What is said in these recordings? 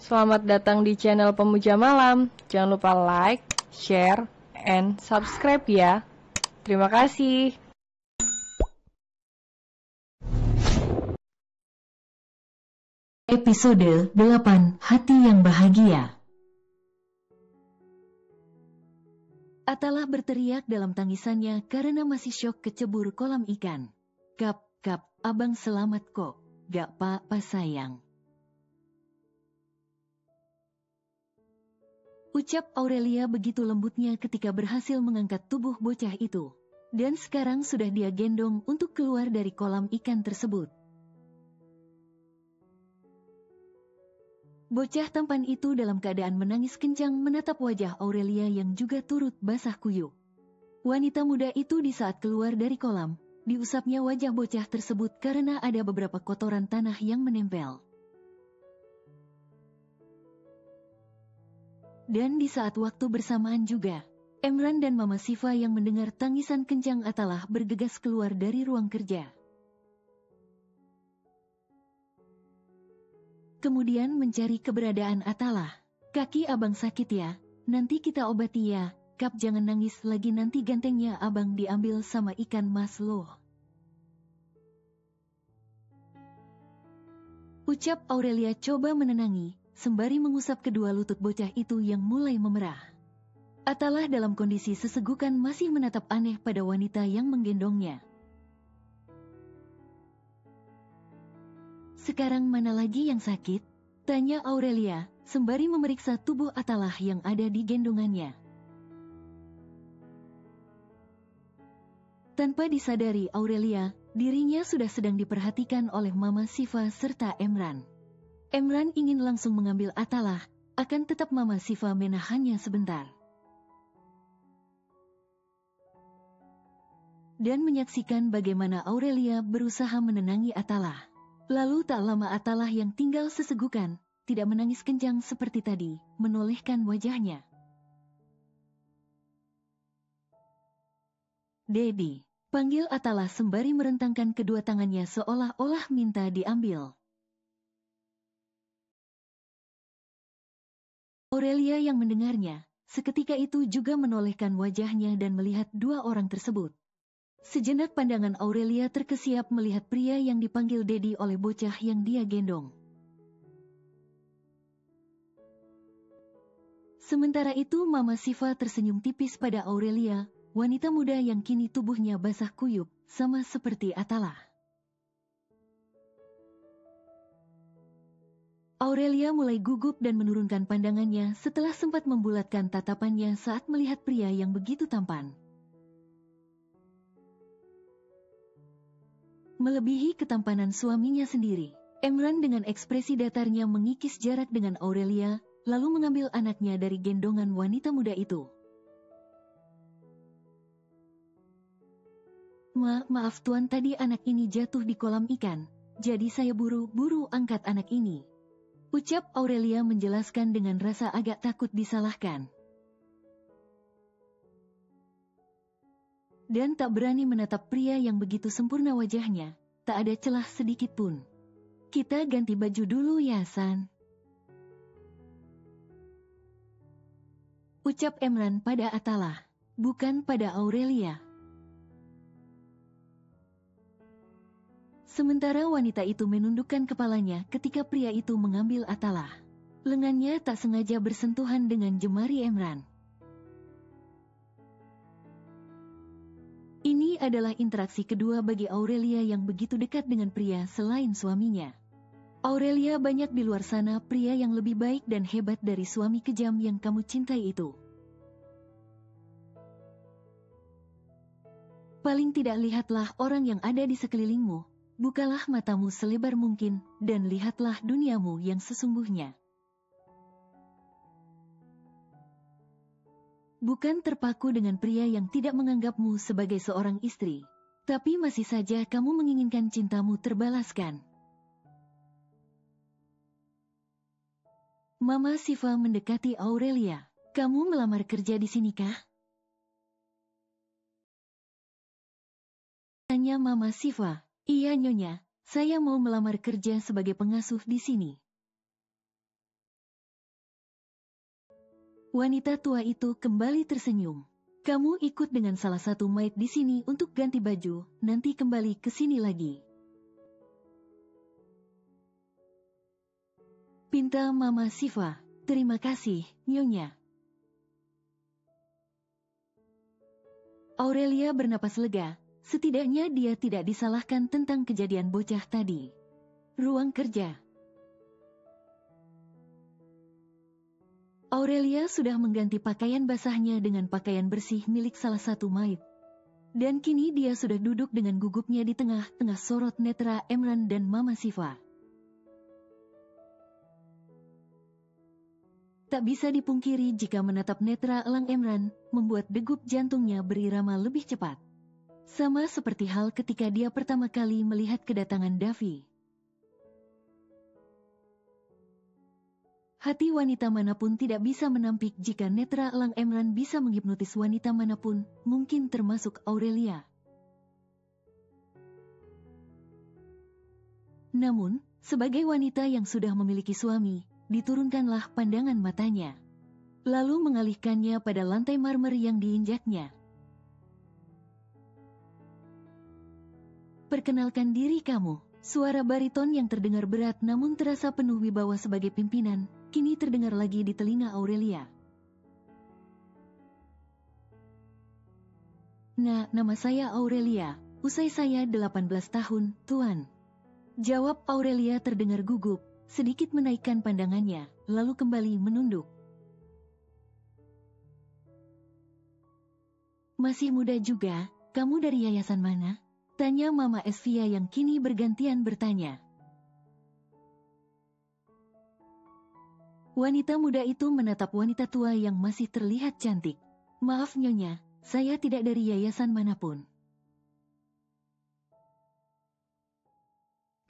Selamat datang di channel Pemuja Malam. Jangan lupa like, share, and subscribe ya. Terima kasih. Episode 8 Hati yang Bahagia. Atalah berteriak dalam tangisannya karena masih syok kecebur kolam ikan. Kap, abang selamat kok. Gak apa-apa sayang. Ucap Aurelia begitu lembutnya ketika berhasil mengangkat tubuh bocah itu. Dan sekarang sudah dia gendong untuk keluar dari kolam ikan tersebut. Bocah tampan itu dalam keadaan menangis kencang menatap wajah Aurelia yang juga turut basah kuyup. Wanita muda itu di saat keluar dari kolam, diusapnya wajah bocah tersebut karena ada beberapa kotoran tanah yang menempel. Dan di saat waktu bersamaan juga, Emran dan Mama Siva yang mendengar tangisan kencang Atalah bergegas keluar dari ruang kerja. Kemudian mencari keberadaan Atalah. Kaki abang sakit ya, nanti kita obati ya. Kap jangan nangis lagi nanti gantengnya abang diambil sama ikan mas loh. Ucap Aurelia coba menenangi, sembari mengusap kedua lutut bocah itu yang mulai memerah. Atalah dalam kondisi sesegukan masih menatap aneh pada wanita yang menggendongnya. Sekarang mana lagi yang sakit? Tanya Aurelia, sembari memeriksa tubuh Atalah yang ada di gendongannya. Tanpa disadari Aurelia, dirinya sudah sedang diperhatikan oleh Mama Siva serta Emran. Emran ingin langsung mengambil Atalah, akan tetap Mama Siva menahannya sebentar. Dan menyaksikan bagaimana Aurelia berusaha menenangi Atalah. Lalu tak lama Atalah yang tinggal sesegukan, tidak menangis kencang seperti tadi, menolehkan wajahnya. Dedi, panggil Atalah sembari merentangkan kedua tangannya seolah-olah minta diambil. Aurelia yang mendengarnya, seketika itu juga menolehkan wajahnya dan melihat dua orang tersebut. Sejenak pandangan Aurelia terkesiap melihat pria yang dipanggil Dedi oleh bocah yang dia gendong. Sementara itu Mama Siva tersenyum tipis pada Aurelia, wanita muda yang kini tubuhnya basah kuyup, sama seperti Atalah. Aurelia mulai gugup dan menurunkan pandangannya setelah sempat membulatkan tatapannya saat melihat pria yang begitu tampan. Melebihi ketampanan suaminya sendiri, Emran dengan ekspresi datarnya mengikis jarak dengan Aurelia, lalu mengambil anaknya dari gendongan wanita muda itu. Maaf tuan, tadi anak ini jatuh di kolam ikan, jadi saya buru-buru angkat anak ini. Ucap Aurelia menjelaskan dengan rasa agak takut disalahkan. Dan tak berani menatap pria yang begitu sempurna wajahnya, tak ada celah sedikit pun. Kita ganti baju dulu ya, San. Ucap Emran pada Atalah, bukan pada Aurelia. Sementara wanita itu menundukkan kepalanya ketika pria itu mengambil Atalah. Lengannya tak sengaja bersentuhan dengan jemari Emran. Ini adalah interaksi kedua bagi Aurelia yang begitu dekat dengan pria selain suaminya. Aurelia banyak di luar sana pria yang lebih baik dan hebat dari suami kejam yang kamu cintai itu. Paling tidak lihatlah orang yang ada di sekelilingmu, bukalah matamu selebar mungkin, dan lihatlah duniamu yang sesungguhnya. Bukan terpaku dengan pria yang tidak menganggapmu sebagai seorang istri, tapi masih saja kamu menginginkan cintamu terbalaskan. Mama Siva mendekati Aurelia. Kamu melamar kerja di sini kah? Tanya Mama Siva. Iya Nyonya, saya mau melamar kerja sebagai pengasuh di sini. Wanita tua itu kembali tersenyum. Kamu ikut dengan salah satu maid di sini untuk ganti baju, nanti kembali ke sini lagi. Pinta Mama Siva. Terima kasih, Nyonya. Aurelia bernapas lega, setidaknya dia tidak disalahkan tentang kejadian bocah tadi. Ruang kerja. Aurelia sudah mengganti pakaian basahnya dengan pakaian bersih milik salah satu maid. Dan kini dia sudah duduk dengan gugupnya di tengah-tengah sorot netra Emran dan Mama Siva. Tak bisa dipungkiri jika menatap netra elang Emran, membuat degup jantungnya berirama lebih cepat. Sama seperti hal ketika dia pertama kali melihat kedatangan Davi. Hati wanita manapun tidak bisa menampik jika netra elang Emran bisa menghipnotis wanita manapun, mungkin termasuk Aurelia. Namun, sebagai wanita yang sudah memiliki suami, diturunkanlah pandangan matanya. Lalu mengalihkannya pada lantai marmer yang diinjaknya. Perkenalkan diri kamu. Suara bariton yang terdengar berat namun terasa penuh wibawa sebagai pimpinan, kini terdengar lagi di telinga Aurelia. Nah, nama saya Aurelia, usai saya 18 tahun, Tuan. Jawab Aurelia terdengar gugup, sedikit menaikkan pandangannya, lalu kembali menunduk. Masih muda juga, kamu dari yayasan mana? Tanya Mama Esvia yang kini bergantian bertanya. Wanita muda itu menatap wanita tua yang masih terlihat cantik. Maaf Nyonya, saya tidak dari yayasan manapun.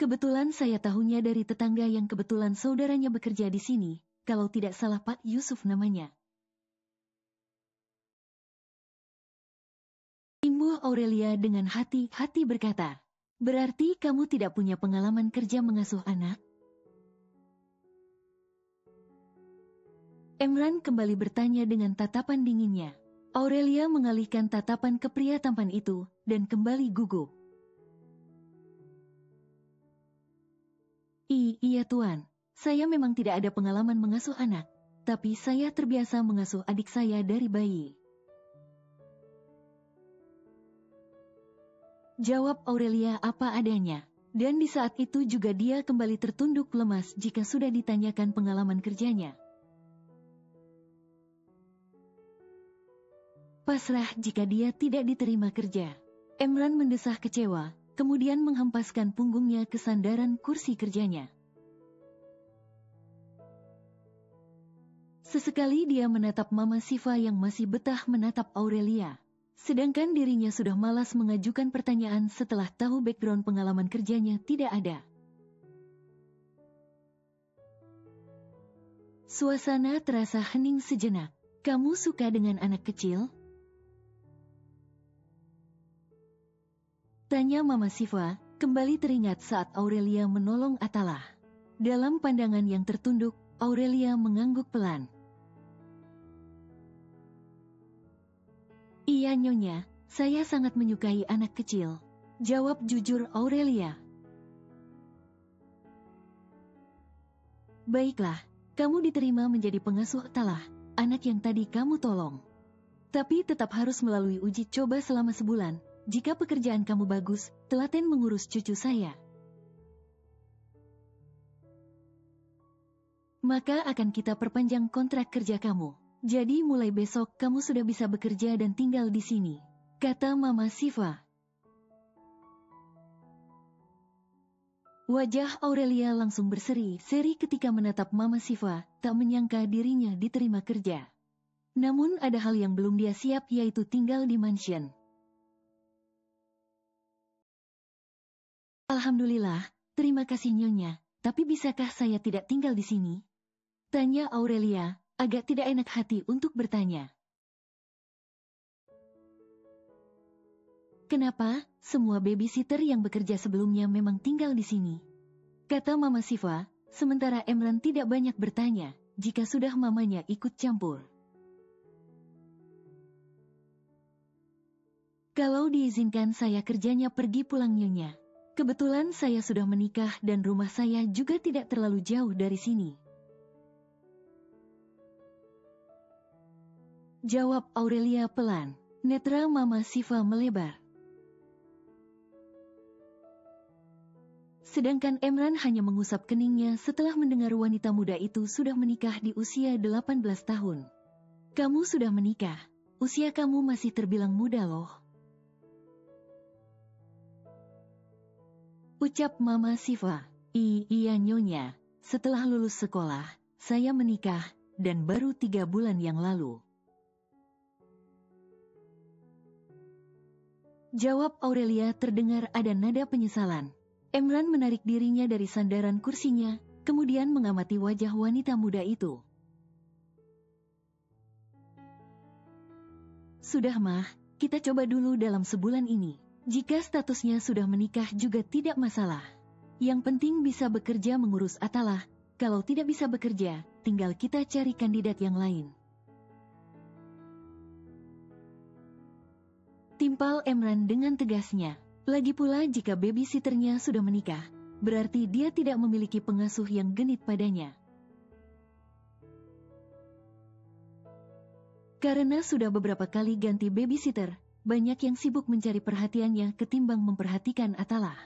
Kebetulan saya tahunya dari tetangga yang kebetulan saudaranya bekerja di sini, kalau tidak salah Pak Yusuf namanya. Imbuh Aurelia dengan hati-hati berkata, berarti kamu tidak punya pengalaman kerja mengasuh anak? Emran kembali bertanya dengan tatapan dinginnya. Aurelia mengalihkan tatapan ke pria tampan itu, dan kembali gugup. Iya Tuan, saya memang tidak ada pengalaman mengasuh anak, tapi saya terbiasa mengasuh adik saya dari bayi. Jawab Aurelia apa adanya, dan di saat itu juga dia kembali tertunduk lemas jika sudah ditanyakan pengalaman kerjanya. Pasrah jika dia tidak diterima kerja. Emran mendesah kecewa, kemudian menghempaskan punggungnya ke sandaran kursi kerjanya. Sesekali dia menatap Mama Siva yang masih betah menatap Aurelia. Sedangkan dirinya sudah malas mengajukan pertanyaan setelah tahu background pengalaman kerjanya tidak ada. Suasana terasa hening sejenak. Kamu suka dengan anak kecil? Tanya Mama Siva, kembali teringat saat Aurelia menolong Atalah. Dalam pandangan yang tertunduk, Aurelia mengangguk pelan. Iya Nyonya, saya sangat menyukai anak kecil. Jawab jujur Aurelia. Baiklah, kamu diterima menjadi pengasuh Atalah, anak yang tadi kamu tolong. Tapi tetap harus melalui uji coba selama sebulan. Jika pekerjaan kamu bagus, telaten mengurus cucu saya. Maka akan kita perpanjang kontrak kerja kamu. Jadi mulai besok kamu sudah bisa bekerja dan tinggal di sini, kata Mama Siva. Wajah Aurelia langsung berseri-seri ketika menatap Mama Siva, tak menyangka dirinya diterima kerja. Namun ada hal yang belum dia siap yaitu tinggal di mansion. Alhamdulillah, terima kasih Nyonya, tapi bisakah saya tidak tinggal di sini? Tanya Aurelia, agak tidak enak hati untuk bertanya. Kenapa? Semua babysitter yang bekerja sebelumnya memang tinggal di sini. Kata Mama Siva, sementara Emran tidak banyak bertanya, jika sudah mamanya ikut campur. Kalau diizinkan saya kerjanya pergi pulang Nyonya. Kebetulan saya sudah menikah dan rumah saya juga tidak terlalu jauh dari sini. Jawab Aurelia pelan. Netra Mama Siva melebar. Sedangkan Emran hanya mengusap keningnya setelah mendengar wanita muda itu sudah menikah di usia 18 tahun. Kamu sudah menikah. Usia kamu masih terbilang muda loh. Ucap Mama Siva. Iya Nyonya, setelah lulus sekolah, saya menikah, dan baru 3 bulan yang lalu. Jawab Aurelia terdengar ada nada penyesalan. Emran menarik dirinya dari sandaran kursinya, kemudian mengamati wajah wanita muda itu. Sudah mah, kita coba dulu dalam sebulan ini. Jika statusnya sudah menikah juga tidak masalah. Yang penting bisa bekerja mengurus Atalah, kalau tidak bisa bekerja, tinggal kita cari kandidat yang lain. Timpal Emran dengan tegasnya. Lagi pula jika babysitternya sudah menikah, berarti dia tidak memiliki pengasuh yang genit padanya. Karena sudah beberapa kali ganti babysitter, banyak yang sibuk mencari perhatiannya ketimbang memperhatikan Atalah.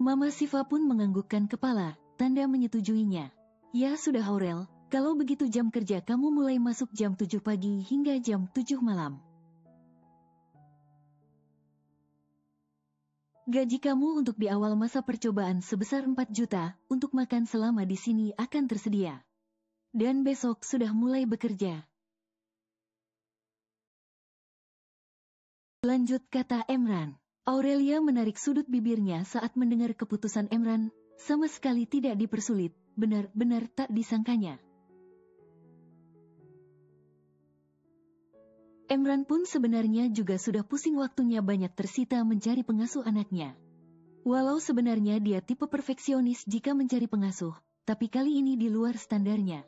Mama Siva pun menganggukkan kepala, tanda menyetujuinya. Ya sudah Aurel, kalau begitu jam kerja kamu mulai masuk jam 7 pagi hingga jam 7 malam. Gaji kamu untuk di awal masa percobaan sebesar 4 juta, untuk makan selama di sini akan tersedia. Dan besok sudah mulai bekerja. Lanjut kata Emran. Aurelia menarik sudut bibirnya saat mendengar keputusan Emran, sama sekali tidak dipersulit, benar-benar tak disangkanya. Emran pun sebenarnya juga sudah pusing waktunya banyak tersita mencari pengasuh anaknya. Walau sebenarnya dia tipe perfeksionis jika mencari pengasuh, tapi kali ini di luar standarnya.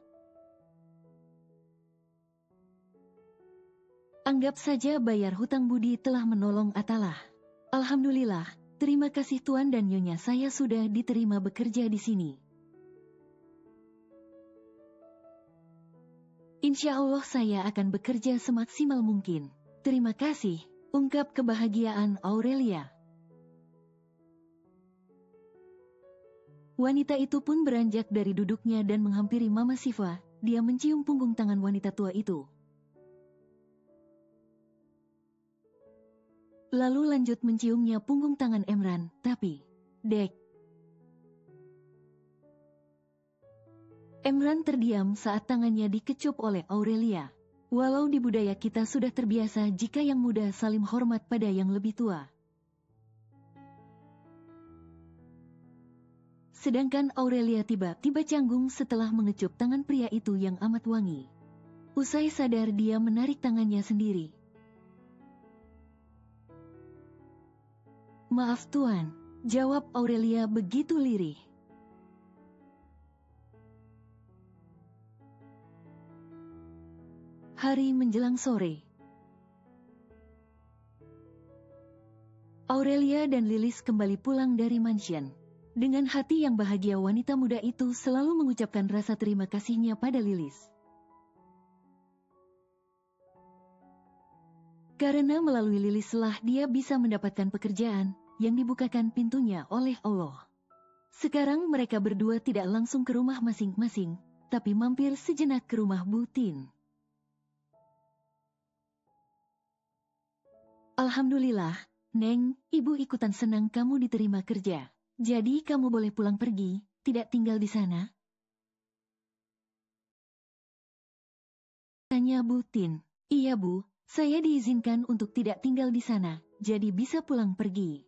Anggap saja bayar hutang budi telah menolong Atalah. Alhamdulillah, terima kasih Tuan dan Nyonya saya sudah diterima bekerja di sini. Insya Allah saya akan bekerja semaksimal mungkin. Terima kasih, ungkap kebahagiaan Aurelia. Wanita itu pun beranjak dari duduknya dan menghampiri Mama Siva, dia mencium punggung tangan wanita tua itu. Lalu lanjut menciumnya punggung tangan Emran, tapi, Dek. Emran terdiam saat tangannya dikecup oleh Aurelia. Walau di budaya kita sudah terbiasa jika yang muda saling hormat pada yang lebih tua. Sedangkan Aurelia tiba-tiba canggung setelah mengecup tangan pria itu yang amat wangi. Usai sadar dia menarik tangannya sendiri. Maaf Tuan, jawab Aurelia begitu lirih. Hari menjelang sore. Aurelia dan Lilis kembali pulang dari mansion. Dengan hati yang bahagia wanita muda itu selalu mengucapkan rasa terima kasihnya pada Lilis. Karena melalui Lilis lah dia bisa mendapatkan pekerjaan yang dibukakan pintunya oleh Allah. Sekarang mereka berdua tidak langsung ke rumah masing-masing, tapi mampir sejenak ke rumah Bu Tin. Alhamdulillah, Neng, Ibu ikutan senang kamu diterima kerja. Jadi kamu boleh pulang pergi, tidak tinggal di sana? Tanya Bu Tin. Iya Bu, saya diizinkan untuk tidak tinggal di sana, jadi bisa pulang pergi.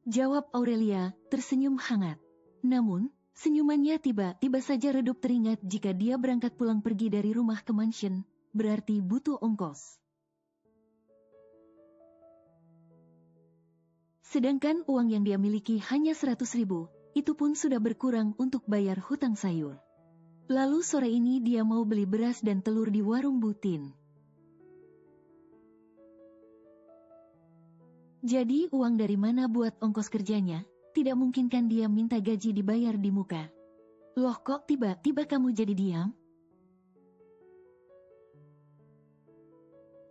Jawab Aurelia, tersenyum hangat. Namun, senyumannya tiba-tiba saja redup teringat jika dia berangkat pulang pergi dari rumah ke mansion, berarti butuh ongkos. Sedangkan uang yang dia miliki hanya 100.000, itu pun sudah berkurang untuk bayar hutang sayur. Lalu sore ini dia mau beli beras dan telur di warung Butin. Jadi uang dari mana buat ongkos kerjanya? Tidak mungkin kan dia minta gaji dibayar di muka. Loh kok tiba-tiba kamu jadi diam?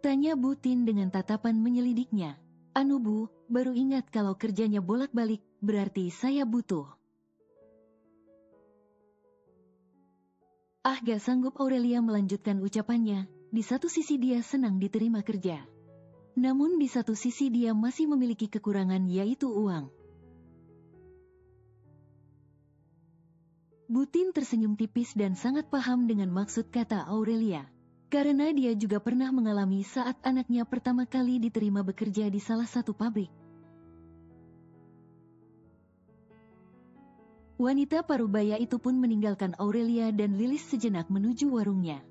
Tanya Butin dengan tatapan menyelidiknya. Anu Bu, baru ingat kalau kerjanya bolak-balik, berarti saya butuh. Gak sanggup Aurelia melanjutkan ucapannya. Di satu sisi dia senang diterima kerja. Namun di satu sisi dia masih memiliki kekurangan, yaitu uang. Butin tersenyum tipis dan sangat paham dengan maksud kata Aurelia. Karena dia juga pernah mengalami saat anaknya pertama kali diterima bekerja di salah satu pabrik. Wanita parubaya itu pun meninggalkan Aurelia dan Lilis sejenak menuju warungnya.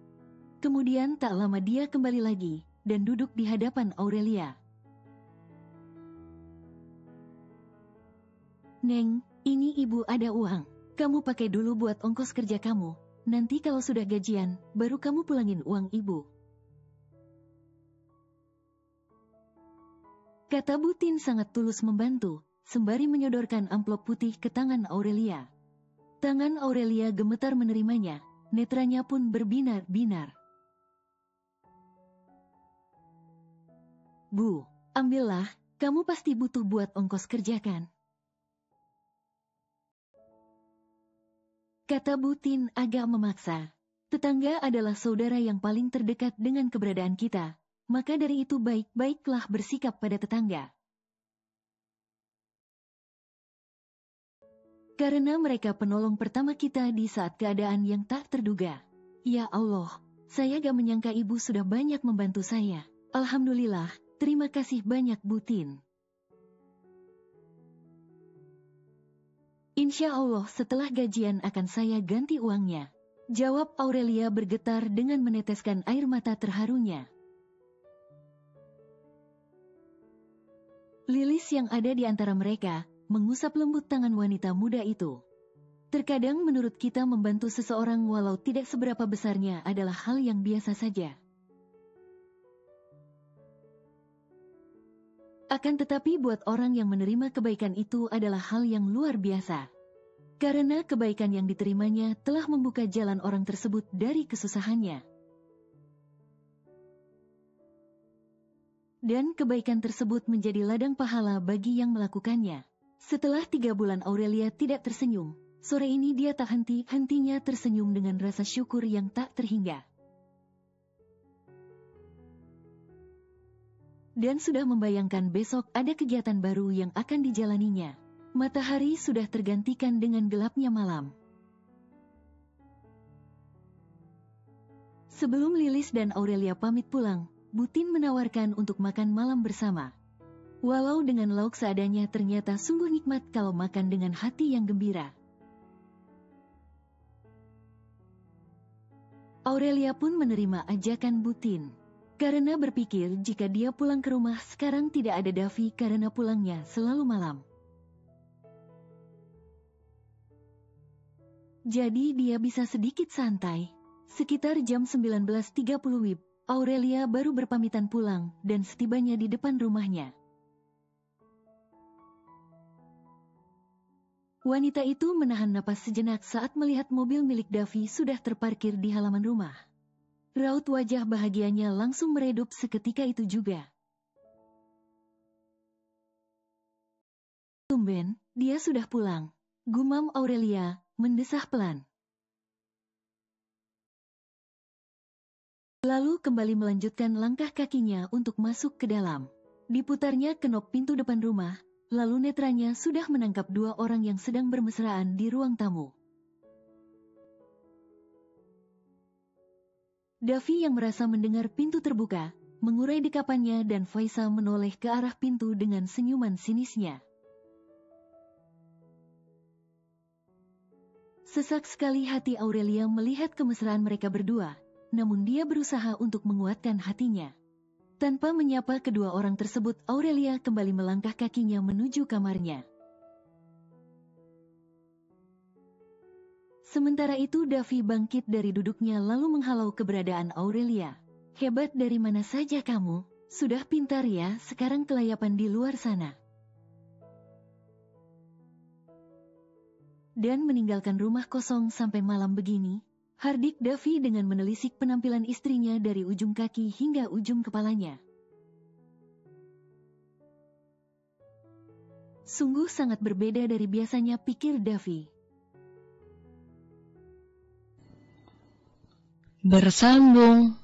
Kemudian tak lama dia kembali lagi, dan duduk di hadapan Aurelia. Neng, ini ibu ada uang. Kamu pakai dulu buat ongkos kerja kamu. Nanti kalau sudah gajian, baru kamu pulangin uang ibu. Kata Butin sangat tulus membantu, sembari menyodorkan amplop putih ke tangan Aurelia. Tangan Aurelia gemetar menerimanya, netranya pun berbinar-binar. Bu, ambillah, kamu pasti butuh buat ongkos kerja kan? Kata Butin agak memaksa. Tetangga adalah saudara yang paling terdekat dengan keberadaan kita, maka dari itu baik-baiklah bersikap pada tetangga. Karena mereka penolong pertama kita di saat keadaan yang tak terduga. Ya Allah, saya gak menyangka ibu sudah banyak membantu saya. Alhamdulillah, terima kasih banyak Butin. Insya Allah setelah gajian akan saya ganti uangnya. Jawab Aurelia bergetar dengan meneteskan air mata terharunya. Lilis yang ada di antara mereka, mengusap lembut tangan wanita muda itu. Terkadang menurut kita membantu seseorang walau tidak seberapa besarnya adalah hal yang biasa saja. Akan tetapi buat orang yang menerima kebaikan itu adalah hal yang luar biasa. Karena kebaikan yang diterimanya telah membuka jalan orang tersebut dari kesusahannya. Dan kebaikan tersebut menjadi ladang pahala bagi yang melakukannya. Setelah 3 bulan Aurelia tidak tersenyum, sore ini dia tak henti-hentinya tersenyum dengan rasa syukur yang tak terhingga. Dan sudah membayangkan besok ada kegiatan baru yang akan dijalaninya. Matahari sudah tergantikan dengan gelapnya malam. Sebelum Lilis dan Aurelia pamit pulang, Butin menawarkan untuk makan malam bersama. Walau dengan lauk seadanya ternyata sungguh nikmat kalau makan dengan hati yang gembira. Aurelia pun menerima ajakan Butin. Karena berpikir jika dia pulang ke rumah sekarang tidak ada Davi karena pulangnya selalu malam. Jadi dia bisa sedikit santai. Sekitar jam 19.30 WIB, Aurelia baru berpamitan pulang dan setibanya di depan rumahnya. Wanita itu menahan napas sejenak saat melihat mobil milik Davi sudah terparkir di halaman rumah. Raut wajah bahagianya langsung meredup seketika itu juga. Tumben, dia sudah pulang. Gumam Aurelia, mendesah pelan. Lalu kembali melanjutkan langkah kakinya untuk masuk ke dalam. Diputarnya kenop pintu depan rumah, lalu netranya sudah menangkap 2 orang yang sedang bermesraan di ruang tamu. Davi yang merasa mendengar pintu terbuka, mengurai dekapannya dan Faisal menoleh ke arah pintu dengan senyuman sinisnya. Sesak sekali hati Aurelia melihat kemesraan mereka berdua, namun dia berusaha untuk menguatkan hatinya. Tanpa menyapa kedua orang tersebut, Aurelia kembali melangkah kakinya menuju kamarnya. Sementara itu Davi bangkit dari duduknya lalu menghalau keberadaan Aurelia. Hebat dari mana saja kamu? Sudah pintar ya, sekarang kelayapan di luar sana. Dan meninggalkan rumah kosong sampai malam begini, hardik Davi dengan menelisik penampilan istrinya dari ujung kaki hingga ujung kepalanya. Sungguh sangat berbeda dari biasanya, pikir Davi. Bersambung.